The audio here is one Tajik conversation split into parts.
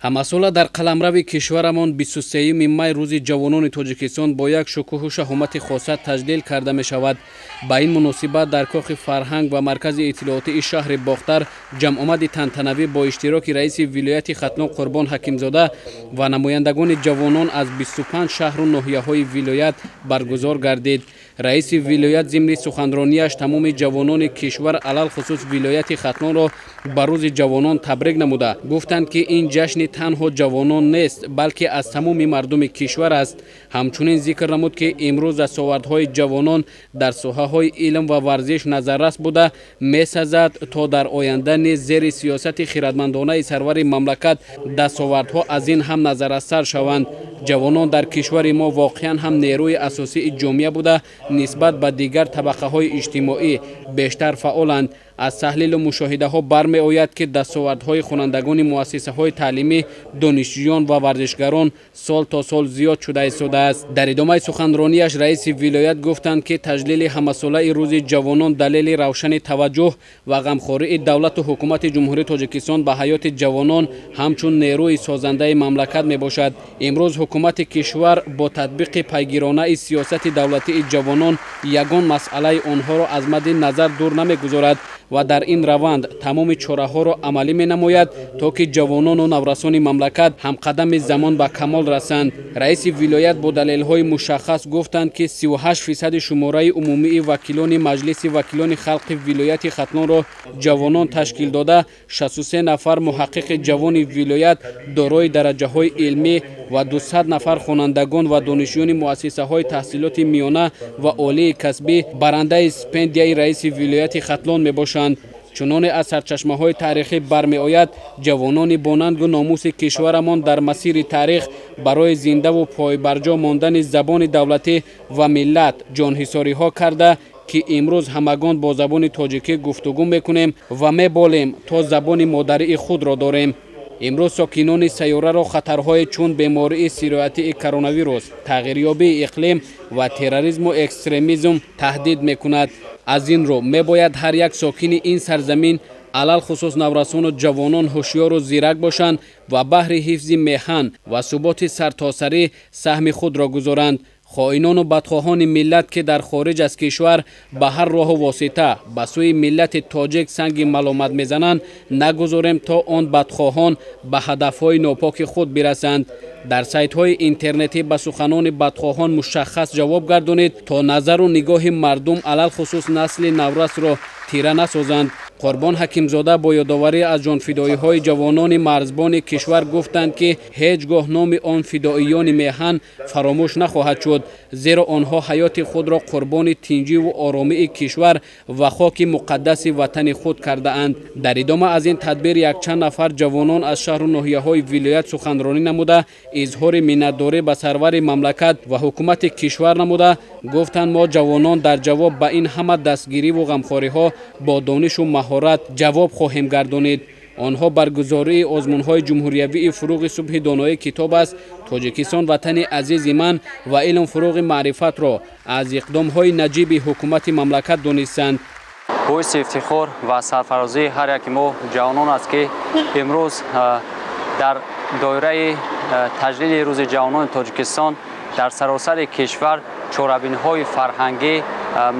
ҳамасола дар қаламрави кишварамон 23 май рӯзи ҷавонони тоҷикистон бо як шукӯҳу шаҳомати хоса таҷлил карда мешавад. Ба ин муносибат дар кохи фарҳанг ва маркази иттилоотии шаҳри Бохтар ҷамъомади тантанавӣ бо иштироки раиси вилояти Хатлон Қурбон Ҳакимзода ва намояндагони ҷавонон аз 25 шаҳру ноҳияҳои вилоят баргузор гардид. раиси вилоят зимни суханронияш тамоми ҷавонони кишвар алалхусус вилояти Хатлонро ба рӯзи ҷавонон табрик намуда гуфтанд ки ин ҷашни танҳо ҷавонон нест, балки аз тамоми мардуми кишвар аст. ҳамчунин зикр намуд ки имрӯз дастовардҳои ҷавонон дар соҳаҳои илм ва варзиш назаррас буда месазад то дар оянда низ зери сиёсати хиратмандонаи сарвари мамлакат дастовардҳо аз ин ҳам назаррастар шаванд. ҷавонон дар кишвари мо воқеан ҳам нерӯи асосии ҷомеа буда нисбат ба дигар табақаҳои иҷтимоӣ бештар фаъоланд. аз таҳлилу мушоҳидаҳо бармеояд ки дастовардҳои хонандагони муассисаҳои таълимӣ, донишҷӯён ва варзишгарон сол то сол зиёд шуда истодааст. дар идомаи суханронияш раиси вилоят гуфтанд ки таҷлили ҳамасолаи рӯзи ҷавонон далели равшани таваҷҷӯҳ ва ғамхории давлату ҳукумати ҷумҳурии Тоҷикистон ба ҳаёти ҷавонон ҳамчун нерӯи созандаи мамлакат мебошад. имрӯз ҳукумати кишвар бо татбиқи пайгиронаи сиёсати давлатии ҷавонон ягон масъалаи онҳоро аз мадди назар дур намегузорад ва дар ин раванд тамоми чораҳоро амалӣ менамояд то ки ҷавонону наврасони мамлакат ҳамқадами замон ба камол расанд. раиси вилоят бо далелҳои мушаххас гуфтанд ки 38% шумораи умумии вакилони маҷлиси вакилони халқи вилояти Хатлонро ҷавонон ташкил дода 63 нафар муҳаққиқи ҷавони вилоят дорои дараҷаҳои илмӣ ва 200 нафар хонандагон ва донишҷӯёни муассисаҳои таҳсилоти миёна ва олии касбӣ барандаи стипендияи раиси вилояти Хатлон мебошанд. чуноне аз сарчашмаҳои таърихӣ бармеояд ҷавонони бонангу номуси кишварамон дар масири таърих барои зиндаву пойбарҷо мондани забони давлатӣ ва миллат ҷонҳисориҳо карда ки имрӯз ҳамагон бо забони тоҷикӣ гуфтугӯ мекунем ва меболем то забони модарии худро дорем. имрӯз сокинони сайёраро хатарҳое чун бемории сироятии коронавирус, тағйирёбии иқлим ва терроризму экстремизм таҳдид мекунад. аз ин рӯ мебояд ҳар як сокини ин сарзамин алалхусус наврасону ҷавонон ҳушёру зирак бошанд ва баҳри ҳифзи меҳан ва суботи сартосарӣ саҳми худро гузоранд. хоинону бадхоҳони миллат ки дар хориҷ аз кишвар ба ҳар роҳу восита ба сӯи миллати тоҷик санги маломат мезананд, нагузорем то он бадхоҳон ба ҳадафҳои нопоки худ бирасанд. дар сайтҳои интернетӣ ба суханони бадхоҳон мушаххас ҷавоб гардонед то назару нигоҳи мардум алалхусус насли наврасро тира насозанд. Қурбон Ҳакимзода бо ёдоварӣ аз ҷонфидоиҳои ҷавонони марзбони кишвар гуфтанд ки ҳеҷ гоҳ номи он фидоиёни меҳан фаромӯш нахоҳад шуд, зеро онҳо ҳаёти худро қурбони тинҷиву оромии кишвар ва хоки муқаддаси ватани худ кардаанд. дар идома аз ин тадбир якчанд нафар ҷавонон аз шаҳру ноҳияҳои вилоят суханронӣ намуда изҳори миннатдорӣ ба сарвари мамлакат ва ҳукумати кишвар намуда гуфтанд мо ҷавонон дар ҷавоб ба ин ҳама дастгириву ғамхориҳо бо донишу маҳорат ҷавоб хоҳем гардонид. онҳо баргузории озмунҳои ҷумҳуриявии фуруғи субҳи доноии китоб аст. тоҷикистон ватани азизи ман ва илм фуруғи маърифатро аз иқдомҳои наҷиби ҳукумати мамлакат донистанд. боиси ифтихор ва сарфарозии ҳар яки мо ҷавонон аст ки имрӯз дар доираи таҷлили рӯзи ҷавонони тоҷикистон дар саросари кишвар чорабиниҳои фарҳангӣ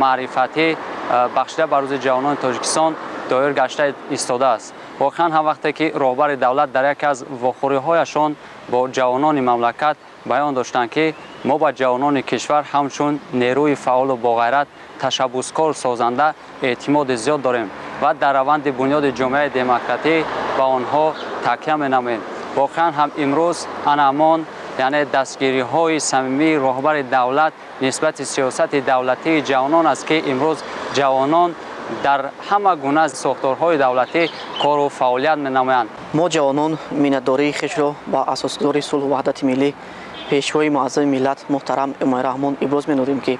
маърифатӣ бахшида ба рӯзи ҷавонони тоҷикистон доир гашта истодааст. воқеан ҳам вақте ки роҳбари давлат дар яке аз вохӯриҳояшон бо ҷавонони мамлакат баён доштанд ки мо ба ҷавонони кишвар ҳамчун нерӯи фаъолу боғайрат ташаббускор созанда эътимоди зиёд дорем ва дар раванди бунёди ҷомеаи демократӣ ба онҳо такя менамоем. воқеан ҳам имрӯз анамон яъне дастгириҳои самимии роҳбари давлат нисбати сиёсати давлатии ҷавонон аст ки имрӯз ҷавонон дар ҳама гуна сохторҳои давлатӣ кору фаъолият менамоянд. мо ҷавонон миннатдории хешро ба асосгузори сулҳу ваҳдати миллӣ пешвои муаззами миллат муҳтарам Эмомалӣ иброз менамудем ки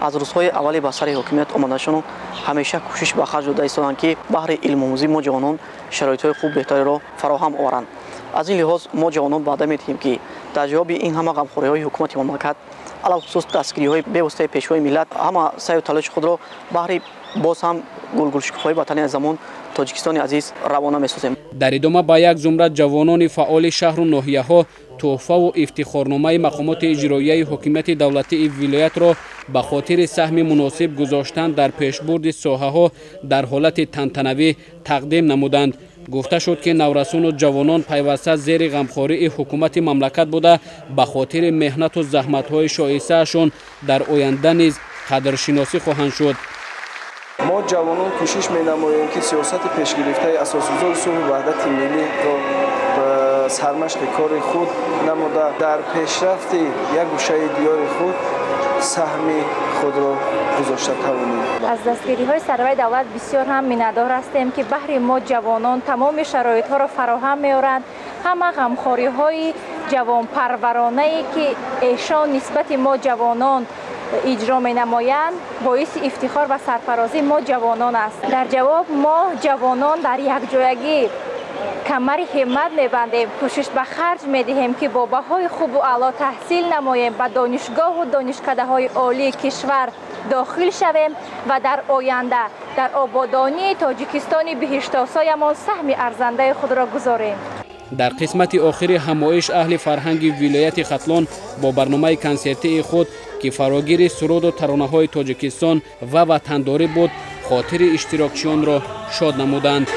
аз рӯзҳои аввали ба сари ҳокимият омадашон ҳамеша кӯшиш ба харҷ дода истоданд ки баҳри илмомӯзӣ мо ҷавонон шароитҳои хуб беҳтареро фароҳам оваранд. аз ин лиҳоз мо ҷавонон ваъда медиҳем ки дар ҷавоби ин ҳама ғамхориҳои ҳукумати мамлакат алахусус дастгириҳои бевоситаи пешвои миллат ҳама саъю талоши худро баҳри боз ҳам гулгулшукуфои ватани азамон тоҷикистони азиз равона месозем. дар идома ба як зумра ҷавонони фаъоли шаҳру ноҳияҳо тӯҳфаву ифтихорномаи мақомоти иҷроияи ҳокимияти давлатии вилоятро ба хотири саҳми муносиб гузоштан дар пешбурди соҳаҳо дар ҳолати тантанавӣ тақдим намуданд. гуфта шуд ки наврасуну ҷавонон пайваста зери ғамхории ҳукумати мамлакат буда ба хотири меҳнату заҳматҳои шоисаашон дар оянда низ қадршиносӣ хоҳанд шуд. мо ҷавонон кӯшиш менамоем ки сиёсати пешгирифтаи асосгузори сулҳу ваҳдати миллиро ба сармашқи кори худ намуда дар пешрафти як гӯшаи диёри худ саҳми худро гузошта тавонем. аз дастгириҳои сарваи давлат бисёр ҳам миннатдор ҳастем ки баҳри мо ҷавонон тамоми шароитҳоро фароҳам меоранд. ҳама ғамхориҳои ҷавонпарваронае ки эшон нисбати мо ҷавонон иҷро менамоянд боиси ифтихор ва сарфарозии мо ҷавонон аст. дар ҷавоб мо ҷавонон дар якҷоягӣ камари ҳиммат мебандем, кӯшиш ба харҷ медиҳем ки бо баҳои хубу аъло таҳсил намоем, ба донишгоҳу донишкадаҳои олии кишвар дохил шавем ва дар оянда дар ободонии тоҷикистони биҳиштосоямон саҳми арзандаи худро гузорем. дар қисмати охири ҳамоиш аҳли фарҳанги вилояти хатлон бо барномаи консертии худ ки фарогири суруду таронаҳои тоҷикистон ва ватандорӣ буд хотири иштирокчиёнро шод намуданд.